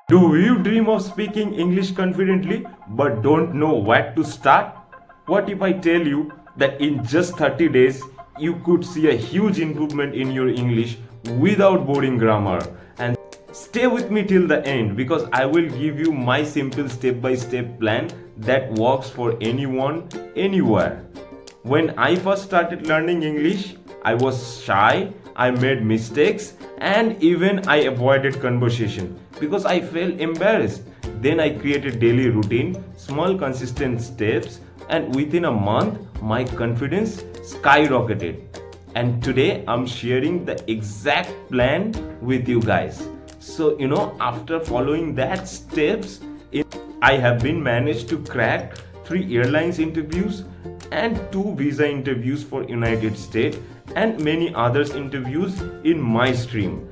Do you dream of speaking English confidently but don't know where to start? What if I tell you that in just 30 days you could see a huge improvement in your English without boring grammar? And stay with me till the end because I will give you my simple step-by-step plan that works for anyone, anywhere. When I first started learning English, I was shy, I made mistakes, and even I avoided conversation because I felt embarrassed. Then I created daily routine, small consistent steps, and within a month my confidence skyrocketed. And today I'm sharing the exact plan with you guys. So after following that steps, I have been managed to crack 3 airlines interviews and 2 visa interviews for United States and many others interviews in my stream.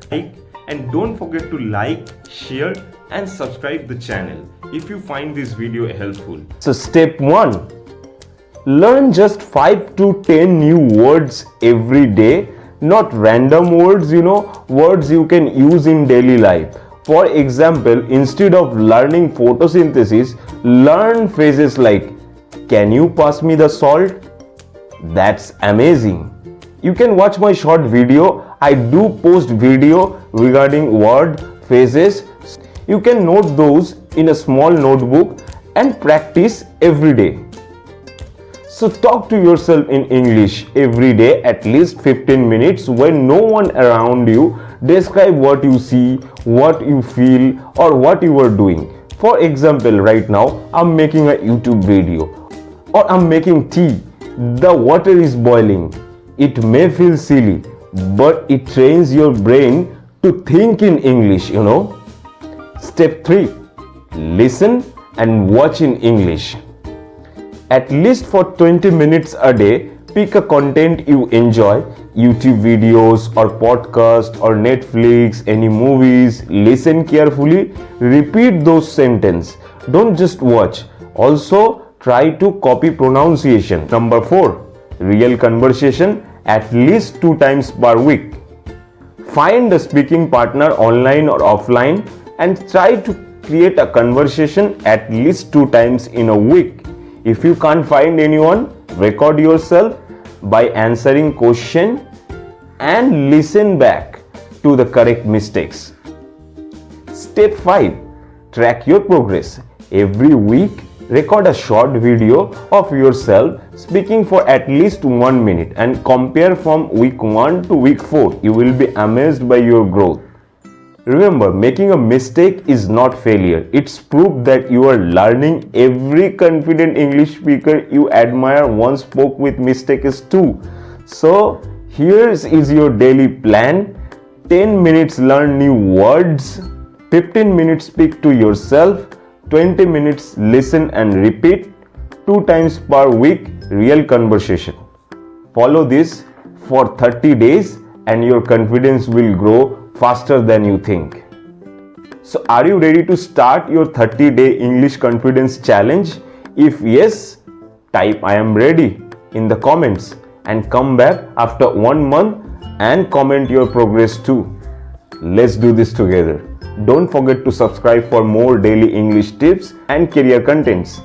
And don't forget to like, share and subscribe the channel if you find this video helpful. So step 1, learn just 5 to 10 new words every day, not random words, words you can use in daily life. For example, instead of learning photosynthesis, learn phrases like, can you pass me the salt? That's amazing. You can watch my short video. I do post video regarding word, phrases. You can note those in a small notebook and practice every day. So talk to yourself in English every day at least 15 minutes when no one around you. Describe what you see, what you feel, or what you are doing. For example, right now I'm making a YouTube video or I'm making tea. The water is boiling. It may feel silly, but it trains your brain to think in English, Step 3, listen and watch in English. At least for 20 minutes a day, pick a content you enjoy, YouTube videos or podcast or Netflix, any movies. Listen carefully, repeat those sentences. Don't just watch. Also, try to copy pronunciation. Number 4, real conversation at least 2 times per week. Find a speaking partner online or offline and try to create a conversation at least 2 times in a week. If you can't find anyone, record yourself by answering question and listen back to the correct mistakes. Step 5, track your progress. Every week, record a short video of yourself speaking for at least 1 minute and compare from week 1 to week 4. You will be amazed by your growth. Remember, making a mistake is not failure. It's proof that you are learning. Every confident English speaker you admire once spoke with mistakes too. So, here is your daily plan. 10 minutes learn new words, 15 minutes speak to yourself, 20 minutes listen and repeat, 2 times per week real conversation. Follow this for 30 days and your confidence will grow faster than you think. So are you ready to start your 30-day English confidence challenge? If yes, type I am ready in the comments and come back after 1 month and comment your progress too. Let's do this together. Don't forget to subscribe for more daily English tips and career contents.